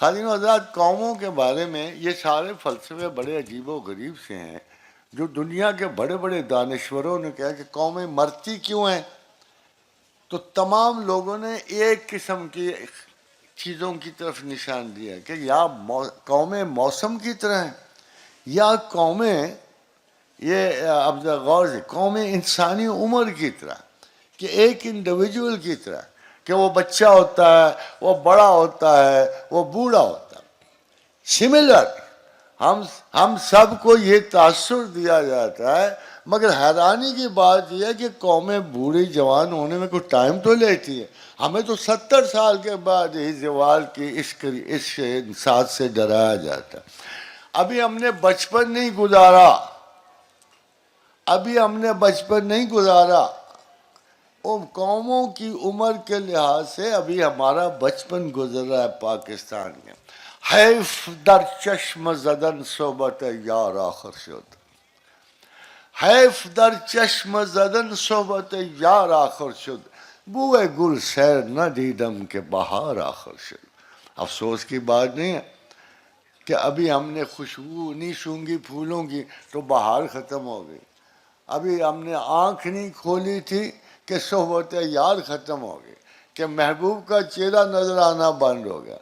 خادم حضرات، قوموں کے بارے میں یہ سارے فلسفے بڑے عجیب و غریب سے ہیں، جو دنیا کے بڑے بڑے دانشوروں نے کہا کہ قومیں مرتی کیوں ہیں، تو تمام لوگوں نے ایک قسم کی چیزوں کی طرف نشان دیا کہ یا قومیں موسم کی طرح ہیں، یا قومیں، یہ اب غور سے، قومیں انسانی عمر کی طرح، کہ ایک انڈیویجول کی طرح، کہ وہ بچہ ہوتا ہے، وہ بڑا ہوتا ہے، وہ بوڑھا ہوتا ہے۔ سملر ہم سب کو یہ تاثر دیا جاتا ہے، مگر حیرانی کی بات یہ ہے کہ قومیں بوڑھی جوان ہونے میں کچھ ٹائم تو لیتی ہے۔ ہمیں تو 70 سال کے بعد ہی زوال کی اس ساتھ سے ڈرایا جاتا ہے۔ ابھی ہم نے بچپن نہیں گزارا، ان قوموں کی عمر کے لحاظ سے ابھی ہمارا بچپن گزر رہا ہے پاکستان میں۔ حیف در چشم زدن صحبت یار آخر شد، حیف در چشم زدن صحبت یار آخر شد، بوئے گل سیر نہ دیدم کہ بہار آخر شد۔ افسوس کی بات نہیں ہے کہ ابھی ہم نے خوشبو نہیں سونگھی پھولوں کی تو بہار ختم ہو گئی، ابھی ہم نے آنکھ نہیں کھولی تھی کہ صحبت یار ختم ہو گئی، کہ محبوب کا چہرہ نظر آنا بند ہو گیا۔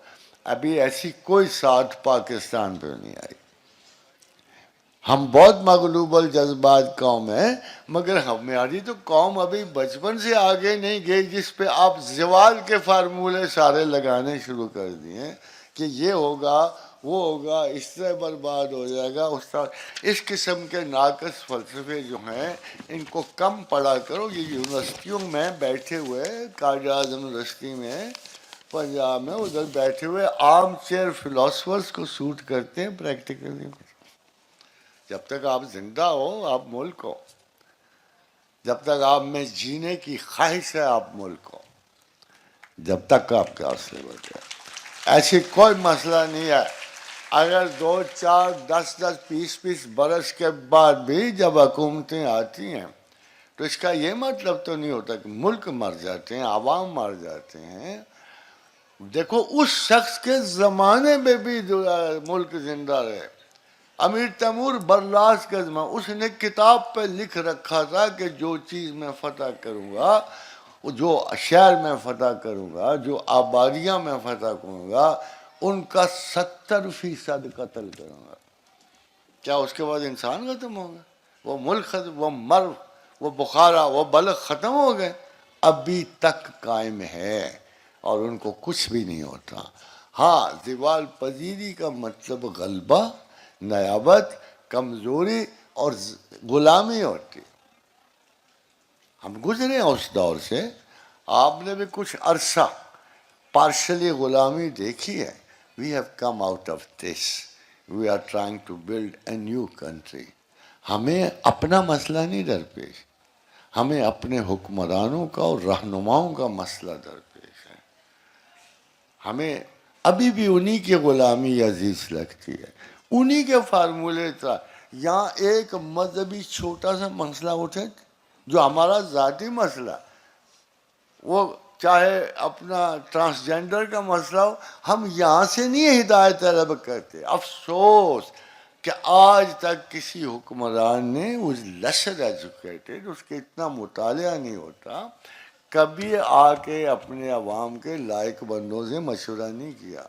ابھی ایسی کوئی ساتھ پاکستان پہ نہیں آئی۔ ہم بہت مغلوب الجذبات قوم ہیں، مگر ہماری تو قوم ابھی بچپن سے آگے نہیں گئی، جس پہ آپ زوال کے فارمولے سارے لگانے شروع کر دیے کہ یہ ہوگا، وہ ہوگا، اس طرح برباد ہو جائے گا، اس طرح۔ اس قسم کے ناقص فلسفے جو ہیں ان کو کم پڑھا کرو۔ یہ یونیورسٹیوں میں بیٹھے ہوئے، قائد اعظم یونیورسٹی میں پنجاب میں، ادھر بیٹھے ہوئے آرم چیئر فلاسفرز کو سوٹ کرتے ہیں پریکٹیکلی۔ جب تک آپ زندہ ہو آپ ملک ہو، جب تک آپ میں جینے کی خواہش ہے آپ ملک ہو، جب تک آپ کے حاصل ہوتے ہیں۔ ایسی کوئی مسئلہ نہیں ہے۔ اگر 2 4 10 10 20 برس کے بعد بھی جب حکومتیں آتی ہیں تو اس کا یہ مطلب تو نہیں ہوتا کہ ملک مر جاتے ہیں، عوام مر جاتے ہیں۔ دیکھو اس شخص کے زمانے میں بھی ملک زندہ رہے۔ امیر تیمور برلاس کا زمانہ، اس نے کتاب پہ لکھ رکھا تھا کہ جو چیز میں فتح کروں گا، جو شہر میں فتح کروں گا، جو آبادیاں میں فتح کروں گا، ان کا 70% قتل کروں گا۔ کیا اس کے بعد انسان ختم ہو گئے؟ وہ ملک ختم، وہ مرو، وہ بخارا، وہ بلخ ختم ہو گئے؟ ابھی تک قائم ہے اور ان کو کچھ بھی نہیں ہوتا۔ ہاں، زوال پذیری کا مطلب غلبہ، نیابت، کمزوری اور غلامی ہوتی۔ ہم گزرے ہیں اس دور سے، آپ نے بھی کچھ عرصہ پارشلی غلامی دیکھی ہے۔ We have come out of this. We are trying to build a new country. ہمیں اپنا مسئلہ نہیں درپیش، ہمیں اپنے حکمرانوں کا اور رہنماؤں کا مسئلہ درپیش ہے۔ ہمیں ابھی بھی انہی کی غلامی عزیز لگتی ہے، انہی کے فارمولے تھا۔ یہاں ایک مذہبی چھوٹا سا مسئلہ اٹھے جو ہمارا ذاتی مسئلہ، وہ چاہے اپنا ٹرانسجینڈر کا مسئلہ ہو، ہم یہاں سے نہیں ہدایت طلب کرتے۔ افسوس کہ آج تک کسی حکمران نے اس لیسر ایجوکیٹڈ، اس کے اتنا مطالعہ نہیں ہوتا، کبھی آ کے اپنے عوام کے لائق بندوں سے مشورہ نہیں کیا۔